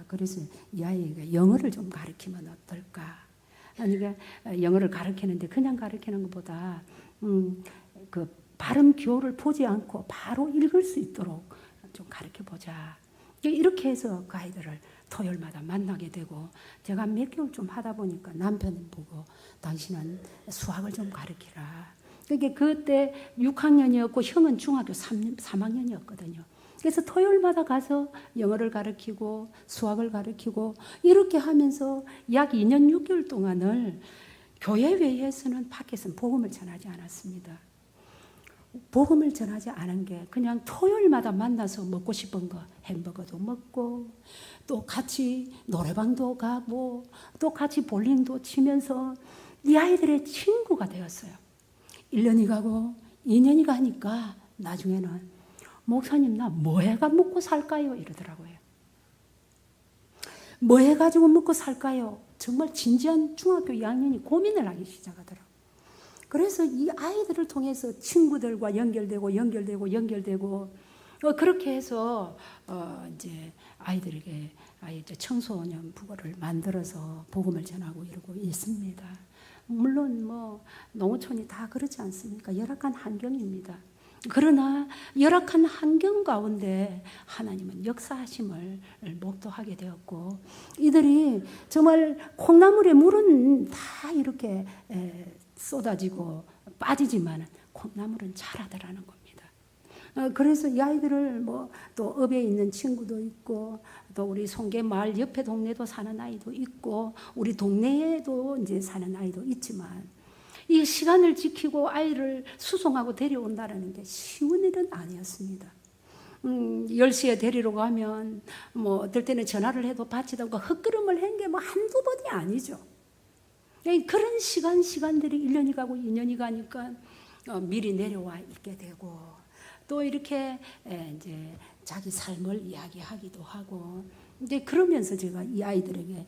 그래서 이 아이가 영어를 좀 가르치면 어떨까? 그러니까 영어를 가르치는데 그냥 가르치는 것보다 그 발음 기호를 보지 않고 바로 읽을 수 있도록 좀 가르쳐 보자. 이렇게 해서 그 아이들을 토요일마다 만나게 되고, 제가 몇 개월 좀 하다 보니까 남편이 보고 당신은 수학을 좀 가르치라. 그러니까 그때 6학년이었고 형은 중학교 3학년이었거든요. 그래서 토요일마다 가서 영어를 가르치고 수학을 가르치고 이렇게 하면서 약 2년 6개월 동안을 교회 외에서는 밖에서는 복음을 전하지 않았습니다. 복음을 전하지 않은 게 그냥 토요일마다 만나서 먹고 싶은 거 햄버거도 먹고 또 같이 노래방도 가고 또 같이 볼링도 치면서 이 아이들의 친구가 되었어요. 1년이 가고 2년이 가니까 나중에는 목사님 나 뭐 해가 먹고 살까요? 이러더라고요. 뭐 해가지고 먹고 살까요? 정말 진지한 중학교 2학년이 고민을 하기 시작하더라고요. 그래서 이 아이들을 통해서 친구들과 연결되고 그렇게 해서 이제 아이들에게 이제 청소년 부고를 만들어서 복음을 전하고 이러고 있습니다. 물론 뭐 농어촌이 다 그렇지 않습니까? 열악한 환경입니다. 그러나 열악한 환경 가운데 하나님은 역사하심을 목도하게 되었고, 이들이 정말 콩나물에 물은 다 이렇게 쏟아지고 빠지지만 콩나물은 자라더라는 겁니다. 그래서 이 아이들을 뭐 또 업에 있는 친구도 있고 또 우리 송계 마을 옆에 동네도 사는 아이도 있고 우리 동네에도 이제 사는 아이도 있지만, 이 시간을 지키고 아이를 수송하고 데려온다는 게 쉬운 일은 아니었습니다. 10시에 데리러 가면 뭐 어떨 때는 전화를 해도 받지도 않고 헛걸음을 한 게 뭐 한두 번이 아니죠. 그런 시간들이 1년이 가고 2년이 가니까 미리 내려와 있게 되고 또 이렇게 이제 자기 삶을 이야기하기도 하고, 이제 그러면서 제가 이 아이들에게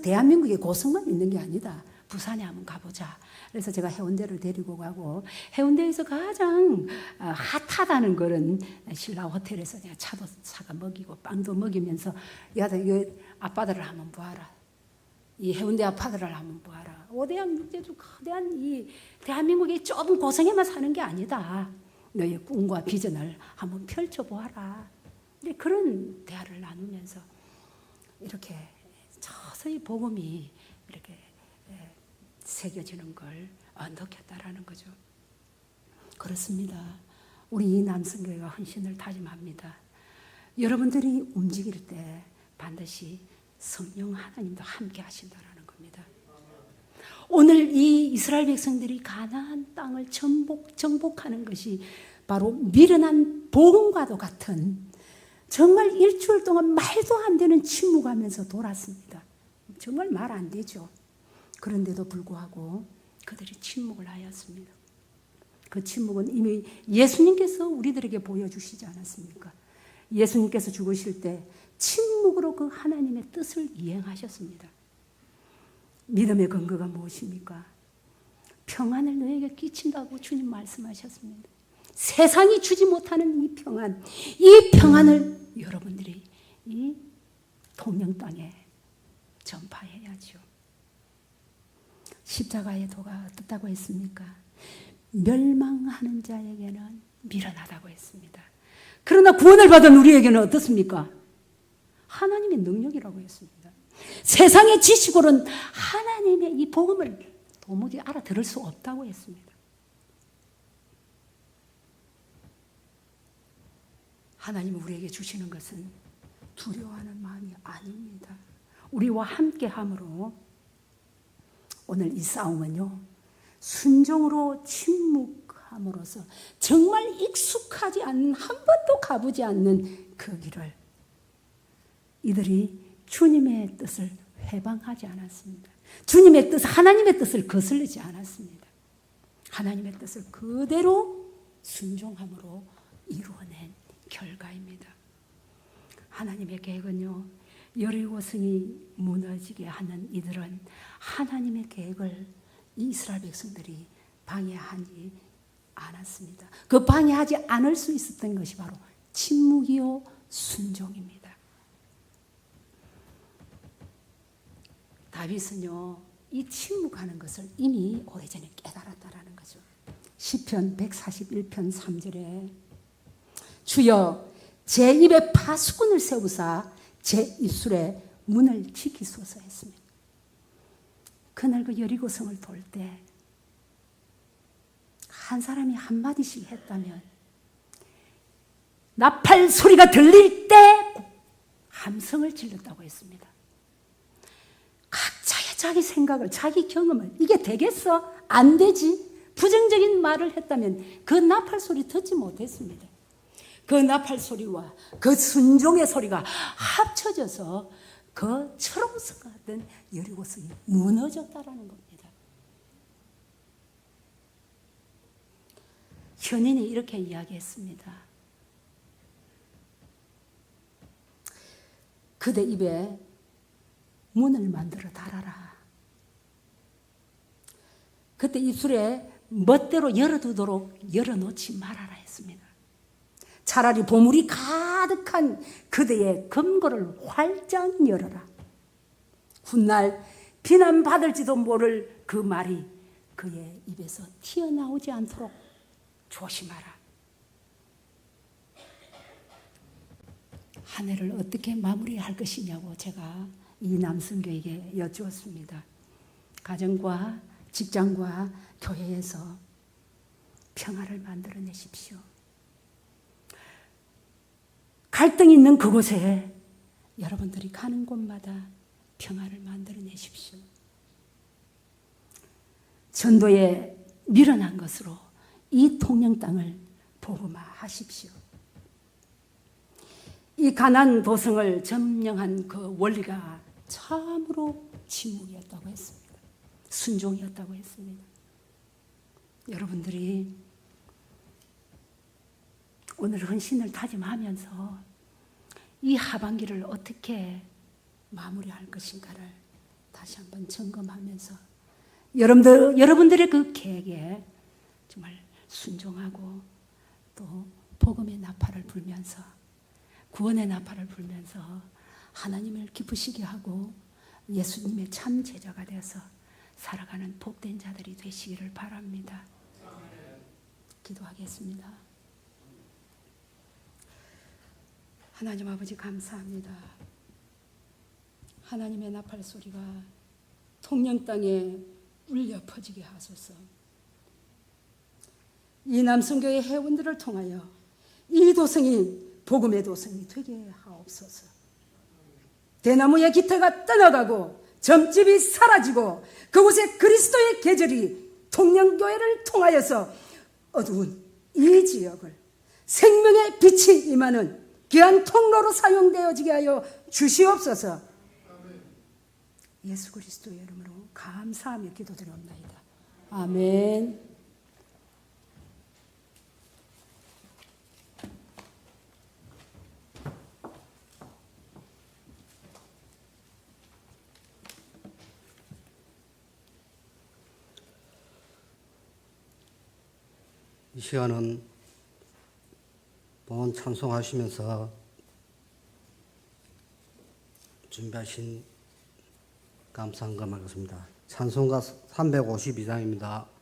대한민국에 고성만 있는 게 아니다. 부산에 한번 가보자. 그래서 제가 해운대를 데리고 가고, 해운대에서 가장 핫하다는 그런 신라 호텔에서 내가 차도 사가 먹이고 빵도 먹이면서 야, 이거 아빠들을 한번 보아라. 이 해운대 아빠들을 한번 보아라. 5대양 6대주 거대한 이 대한민국의 좁은 고성에만 사는 게 아니다. 너의 꿈과 비전을 한번 펼쳐보아라. 그런 대화를 나누면서 이렇게 서서히 복음이 이렇게 새겨지는 걸 느꼈다라는 거죠. 그렇습니다. 우리 이 남성교회가 헌신을 다짐합니다. 여러분들이 움직일 때 반드시 성령 하나님도 함께 하신다라는 겁니다. 오늘 이 이스라엘 백성들이 가나안 땅을 정복하는 것이 바로 미련한 복음과도 같은, 정말 일주일 동안 말도 안 되는 침묵하면서 돌았습니다. 정말 말 안 되죠. 그런데도 불구하고 그들이 침묵을 하였습니다. 그 침묵은 이미 예수님께서 우리들에게 보여주시지 않았습니까? 예수님께서 죽으실 때 침묵으로 그 하나님의 뜻을 이행하셨습니다. 믿음의 근거가 무엇입니까? 평안을 너에게 끼친다고 주님 말씀하셨습니다. 세상이 주지 못하는 이 평안을 여러분들이 이 통영 땅에 전파해야죠. 십자가의 도가 어떻다고 했습니까? 멸망하는 자에게는 미련하다고 했습니다. 그러나 구원을 받은 우리에게는 어떻습니까? 하나님의 능력이라고 했습니다. 세상의 지식으로는 하나님의 이 복음을 도무지 알아들을 수 없다고 했습니다. 하나님은 우리에게 주시는 것은 두려워하는 마음이 아닙니다. 우리와 함께함으로 오늘 이 싸움은요, 순종으로 침묵함으로써 정말 익숙하지 않는, 한 번도 가보지 않는 그 길을 이들이 주님의 뜻을 회방하지 않았습니다. 주님의 뜻, 하나님의 뜻을 거슬리지 않았습니다. 하나님의 뜻을 그대로 순종함으로 이루어낸 결과입니다. 하나님의 계획은요, 여리고성이 무너지게 하는 이들은 하나님의 계획을 이스라엘 백성들이 방해하지 않았습니다. 그 방해하지 않을 수 있었던 것이 바로 침묵이요 순종입니다. 다윗은요, 이 침묵하는 것을 이미 오래전에 깨달았다라는 거죠. 시편 141편 3절에 주여 제 입에 파수꾼을 세우사 제 입술에 문을 지키소서 했습니다. 그날 그 여리고성을 돌 때 한 사람이 한마디씩 했다면 나팔 소리가 들릴 때 함성을 질렀다고 했습니다. 각자의 자기 생각을, 자기 경험을, 이게 되겠어? 안 되지? 부정적인 말을 했다면 그 나팔 소리 듣지 못했습니다. 그 나팔 소리와 그 순종의 소리가 합쳐져서 그 철옹성 같은 여리고성이 무너졌다라는 겁니다. 현인이 이렇게 이야기했습니다. 그대 입에 문을 만들어 달아라. 그때 입술에 멋대로 열어두도록 열어놓지 말아라 했습니다. 차라리 보물이 가득한 그대의 금고를 활짝 열어라. 훗날 비난받을지도 모를 그 말이 그의 입에서 튀어나오지 않도록 조심하라. 한 해를 어떻게 마무리할 것이냐고 제가 이 남성교에게 여쭈었습니다. 가정과 직장과 교회에서 평화를 만들어내십시오. 갈등이 있는 그곳에 여러분들이 가는 곳마다 평화를 만들어내십시오. 전도에 미련한 것으로 이 통영 땅을 복음화하십시오. 이 가나안 도성을 점령한 그 원리가 참으로 침묵이었다고 했습니다. 순종이었다고 했습니다. 여러분들이 오늘 헌신을 다짐하면서 이 하반기를 어떻게 마무리할 것인가를 다시 한번 점검하면서 여러분들의 그 계획에 정말 순종하고 또 복음의 나팔을 불면서 구원의 나팔을 불면서 하나님을 기쁘시게 하고 예수님의 참 제자가 되어서 살아가는 복된 자들이 되시기를 바랍니다. 기도하겠습니다. 하나님 아버지 감사합니다. 하나님의 나팔 소리가 통영 땅에 울려 퍼지게 하소서. 이 남성교회 회원들을 통하여 이 도성이 복음의 도성이 되게 하옵소서. 대나무의 깃털가 떠나가고 점집이 사라지고 그곳에 그리스도의 계절이 통영교회를 통하여서 어두운 이 지역을 생명의 빛이 임하는 귀한 통로로 사용되어지게 하여 주시옵소서. 예수 그리스도의 이름으로 감사하며 기도드리옵나이다. 아멘. 이 시간은 본 찬송하시면서 준비하신 감사한 말씀입니다. 찬송가 352장입니다.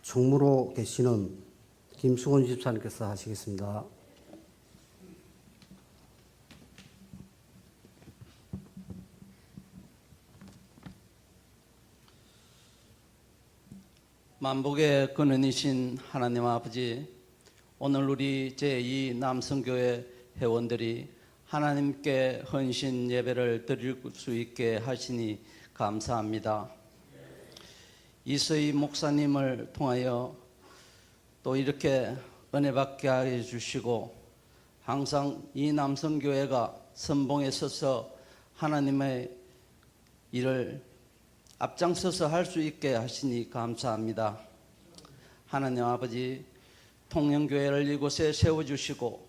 총무로 계시는 김수건 집사님께서 하시겠습니다. 만복의 근원이신 하나님 아버지, 오늘 우리 제2 남성교회 회원들이 하나님께 헌신 예배를 드릴 수 있게 하시니 감사합니다. 이서희 목사님을 통하여 또 이렇게 은혜 받게 해 주시고, 항상 이 남성교회가 선봉에 서서 하나님의 일을 앞장서서 할 수 있게 하시니 감사합니다. 하나님 아버지, 통영교회를 이곳에 세워주시고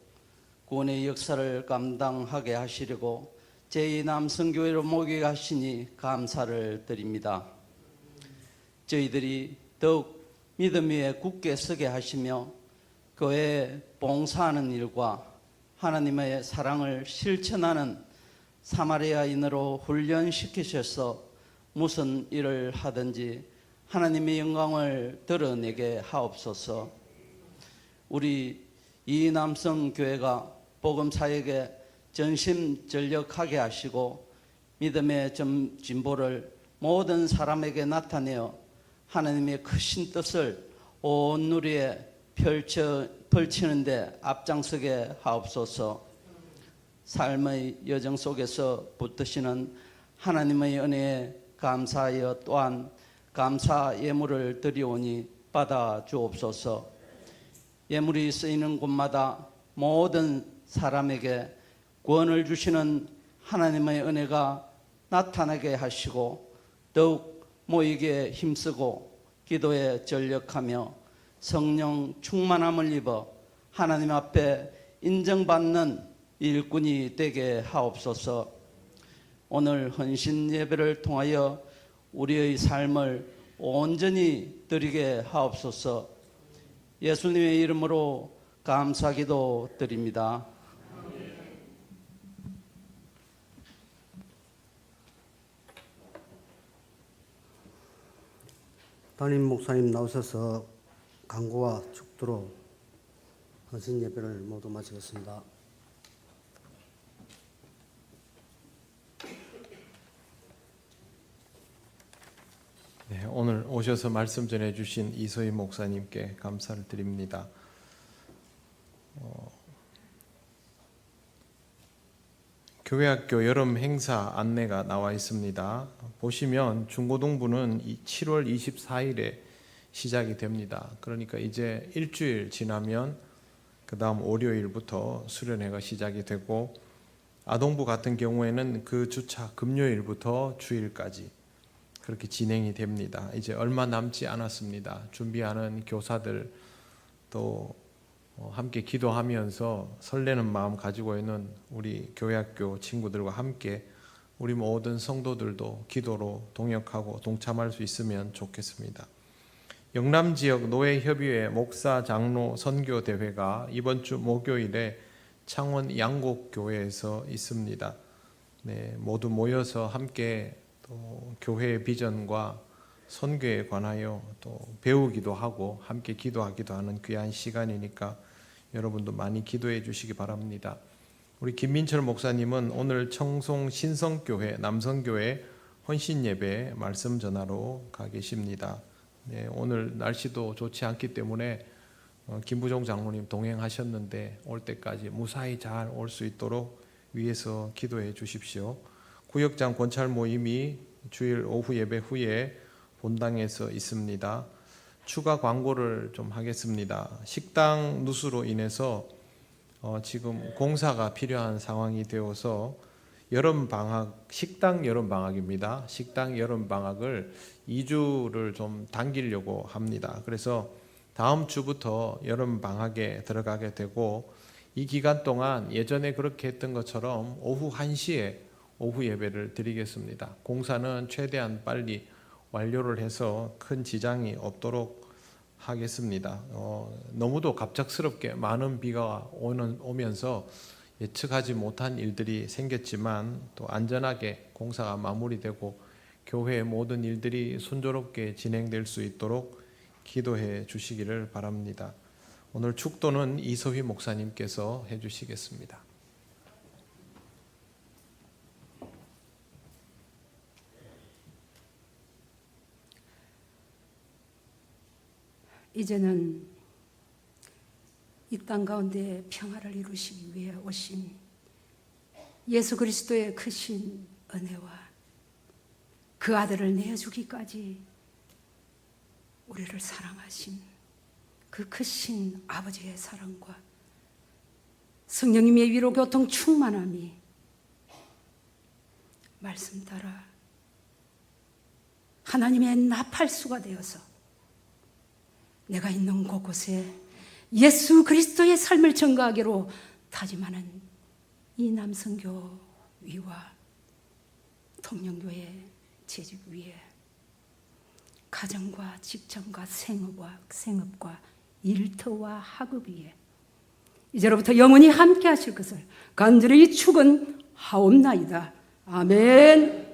구원의 역사를 감당하게 하시려고 제2남성교회로 모이게 하시니 감사를 드립니다. 저희들이 더욱 믿음 위에 굳게 서게 하시며 교회에 봉사하는 일과 하나님의 사랑을 실천하는 사마리아인으로 훈련시키셔서 무슨 일을 하든지 하나님의 영광을 드러내게 하옵소서. 우리 이 남성교회가 복음사역에 전심전력하게 하시고 믿음의 진보를 모든 사람에게 나타내어 하나님의 크신 뜻을 온 누리에 펼치는 데 앞장서게 하옵소서. 삶의 여정 속에서 붙드시는 하나님의 은혜에 감사하여 또한 감사 예물을 드리오니 받아 주옵소서. 예물이 쓰이는 곳마다 모든 사람에게 구원을 주시는 하나님의 은혜가 나타나게 하시고 더욱 모이기에 힘쓰고 기도에 전력하며 성령 충만함을 입어 하나님 앞에 인정받는 일꾼이 되게 하옵소서. 오늘 헌신 예배를 통하여 우리의 삶을 온전히 드리게 하옵소서. 예수님의 이름으로 감사기도 드립니다. 담임 목사님 나오셔서 강구와 축도로 헌신 예배를 모두 마치겠습니다. 네, 오늘 오셔서 말씀 전해주신 이서희 목사님께 감사를 드립니다. 교회학교 여름 행사 안내가 나와 있습니다. 보시면 중고등부는 7월 24일에 시작이 됩니다. 그러니까 이제 일주일 지나면 그 다음 월요일부터 수련회가 시작이 되고, 아동부 같은 경우에는 그 주차 금요일부터 주일까지 그렇게 진행이 됩니다. 이제 얼마 남지 않았습니다. 준비하는 교사들 또 함께 기도하면서 설레는 마음 가지고 있는 우리 교회학교 친구들과 함께 우리 모든 성도들도 기도로 동역하고 동참할 수 있으면 좋겠습니다. 영남지역 노예협의회 목사 장로 선교대회가 이번 주 목요일에 창원 양곡교회에서 있습니다. 네, 모두 모여서 함께 또 교회의 비전과 선교에 관하여 또 배우기도 하고 함께 기도하기도 하는 귀한 시간이니까 여러분도 많이 기도해 주시기 바랍니다. 우리 김민철 목사님은 오늘 청송 신성교회 남성교회 헌신예배 말씀 전하러 가 계십니다. 네, 오늘 날씨도 좋지 않기 때문에 김부종 장로님 동행하셨는데 올 때까지 무사히 잘 올 수 있도록 위에서 기도해 주십시오. 구역장 권찰 모임이 주일 오후 예배 후에 본당에서 있습니다. 추가 광고를 좀 하겠습니다. 식당 누수로 인해서 지금 공사가 필요한 상황이 되어서 식당 여름방학입니다. 식당 여름방학을 2주를 좀 당기려고 합니다. 그래서 다음 주부터 여름방학에 들어가게 되고, 이 기간 동안 예전에 그렇게 했던 것처럼 오후 1시에 오후 예배를 드리겠습니다. 공사는 최대한 빨리 완료를 해서 큰 지장이 없도록 하겠습니다. 너무도 갑작스럽게 많은 비가 오면서 예측하지 못한 일들이 생겼지만 또 안전하게 공사가 마무리되고 교회의 모든 일들이 순조롭게 진행될 수 있도록 기도해 주시기를 바랍니다. 오늘 축도는 이서휘 목사님께서 해주시겠습니다. 이제는 이 땅 가운데 평화를 이루시기 위해 오신 예수 그리스도의 크신 은혜와 그 아들을 내어주기까지 우리를 사랑하신 그 크신 아버지의 사랑과 성령님의 위로 교통 충만함이 말씀 따라 하나님의 나팔수가 되어서 내가 있는 곳곳에 예수 그리스도의 삶을 전가하기로 다짐하는 이 남성교 위와 통영교회 재직 위에 가정과 직장과 생업과 일터와 학업 위에 이제로부터 영원히 함께 하실 것을 간절히 축원하옵나이다. 아멘.